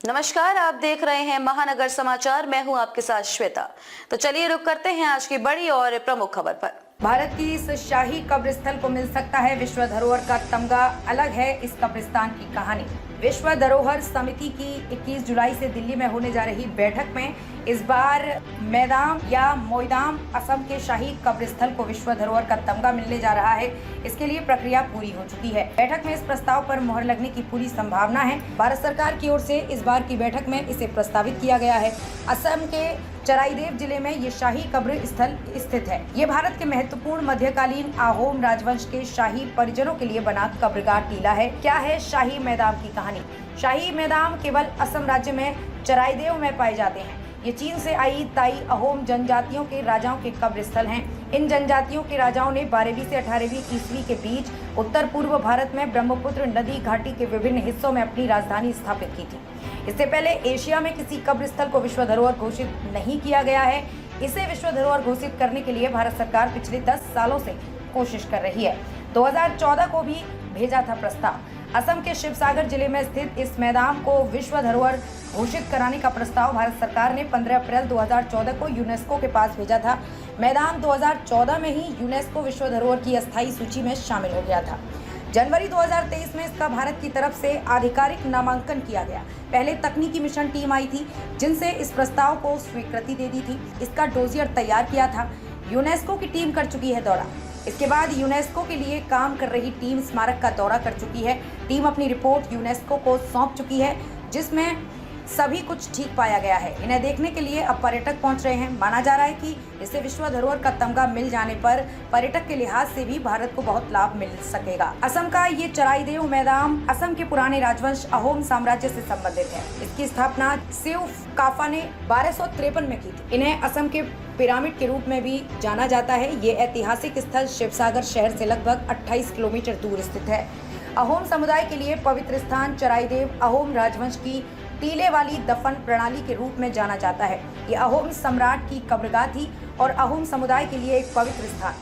नमस्कार, आप देख रहे हैं महानगर समाचार। मैं हूं आपके साथ श्वेता। तो चलिए रुक करते हैं आज की बड़ी और प्रमुख खबर पर। भारत की इस शाही कब्रिस्थल को मिल सकता है विश्व धरोहर का तमगा, अलग है इस कब्रिस्तान की कहानी। विश्व धरोहर समिति की 21 जुलाई से दिल्ली में होने जा रही बैठक में इस बार मैदाम या मोइदाम असम के शाही कब्रिस्थल को विश्व धरोहर का तमगा मिलने जा रहा है। इसके लिए प्रक्रिया पूरी हो चुकी है। बैठक में इस प्रस्ताव पर मुहर लगने की पूरी संभावना है। भारत सरकार की ओर से इस बार की बैठक में इसे प्रस्तावित किया गया है। असम के चराइदेव जिले में ये शाही कब्र स्थल स्थित है। ये भारत के महत्वपूर्ण मध्यकालीन अहोम राजवंश के शाही परिजनों के लिए बना कब्रगाह टीला है। क्या है शाही मैदाम की कहानी? शाही मैदाम केवल असम राज्य में चराइदेव में पाए जाते हैं। ये चीन से आई ताई अहोम जनजातियों के राजाओं के कब्र स्थल हैं। इन जनजातियों के राजाओं ने 12वीं से 18वीं ईस्वी के बीच उत्तर पूर्व भारत में ब्रह्मपुत्र नदी घाटी के विभिन्न हिस्सों में अपनी राजधानी स्थापित की थी। इससे पहले एशिया में किसी कब्र स्थल को विश्व धरोहर घोषित नहीं किया गया है। इसे विश्व धरोहर घोषित करने के लिए भारत सरकार पिछले 10 सालों से कोशिश कर रही है। 2014 को भी भेजा था प्रस्ताव। असम के शिवसागर जिले में स्थित इस मैदान को विश्व धरोहर घोषित कराने का प्रस्ताव भारत सरकार ने 15 अप्रैल 2014 को यूनेस्को के पास भेजा था। मैदान 2014 में ही यूनेस्को विश्व धरोहर की अस्थायी सूची में शामिल हो गया था। जनवरी 2023 में इसका भारत की तरफ से आधिकारिक नामांकन किया गया। पहले तकनीकी मिशन टीम आई थी जिनसे इस प्रस्ताव को स्वीकृति दे दी थी। इसका डोजियर तैयार किया था। यूनेस्को की टीम कर चुकी है दौरा। इसके बाद यूनेस्को के लिए काम कर रही टीम स्मारक का दौरा कर चुकी है। टीम अपनी रिपोर्ट यूनेस्को को सौंप चुकी है, जिसमें सभी कुछ ठीक पाया गया है। इन्हें देखने के लिए अब पर्यटक पहुंच रहे हैं। माना जा रहा है कि इससे विश्व धरोहर का तमगा मिल जाने पर पर्यटक के लिहाज से भी भारत को बहुत लाभ मिल सकेगा। असम का ये चराइदेव मैदान असम के पुराने राजवंश अहोम साम्राज्य से संबंधित है। इसकी स्थापना शिव काफा ने 1253 में की थी। इन्हें असम के पिरामिड के रूप में भी जाना जाता है। ये ऐतिहासिक स्थल शिवसागर शहर से लगभग 28 किलोमीटर दूर स्थित है। अहोम समुदाय के लिए पवित्र स्थान चराइदेव अहोम राजवंश की टीले वाली दफन प्रणाली के रूप में जाना जाता है। ये अहोम सम्राट की कब्रगाह थी और अहोम समुदाय के लिए एक पवित्र स्थान।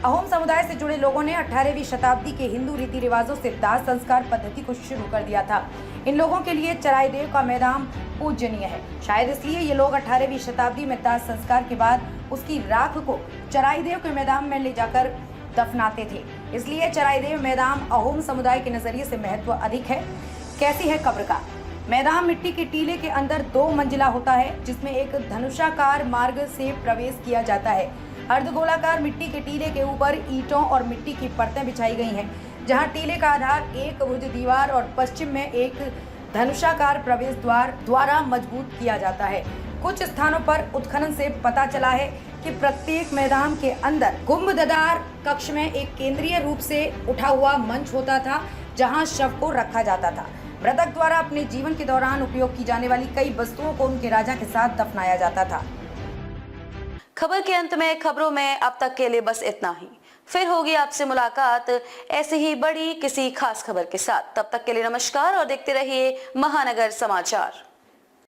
अहोम समुदाय से जुड़े लोगों ने 18वीं शताब्दी के हिंदू रीति रिवाजों से दाह संस्कार पद्धति को शुरू कर दिया था। इन लोगों के लिए चराइदेव का मैदान पूजनीय है। शायद इसलिए ये लोग 18वीं शताब्दी में दाह संस्कार के बाद उसकी राख को चराइदेव के मैदान में ले जाकर दफनाते थे। इसलिए चराइदेव मैदान अहोम समुदाय के नजरिए से महत्व अधिक है। कैसी है कब्रगाह? मैदान मिट्टी के टीले के अंदर 2 मंजिला होता है, जिसमें एक धनुषाकार मार्ग से प्रवेश किया जाता है। अर्धगोलाकार मिट्टी के टीले के ऊपर ईंटों और मिट्टी की परतें बिछाई गई हैं, जहां टीले का आधार एक भुज दीवार और पश्चिम में एक धनुषाकार प्रवेश द्वार द्वारा मजबूत किया जाता है। कुछ स्थानों पर उत्खनन से पता चला है कि प्रत्येक मैदान के अंदर गुंबददार कक्ष में एक केंद्रीय रूप से उठा हुआ मंच होता था, जहां शव को रखा जाता था। मृतक द्वारा अपने जीवन के दौरान उपयोग की जाने वाली कई वस्तुओं को उनके राजा के साथ दफनाया जाता था। खबर के अंत में खबरों में अब तक के लिए बस इतना ही। फिर होगी आपसे मुलाकात ऐसी ही बड़ी किसी खास खबर के साथ। तब तक के लिए नमस्कार और देखते रहिए महानगर समाचार।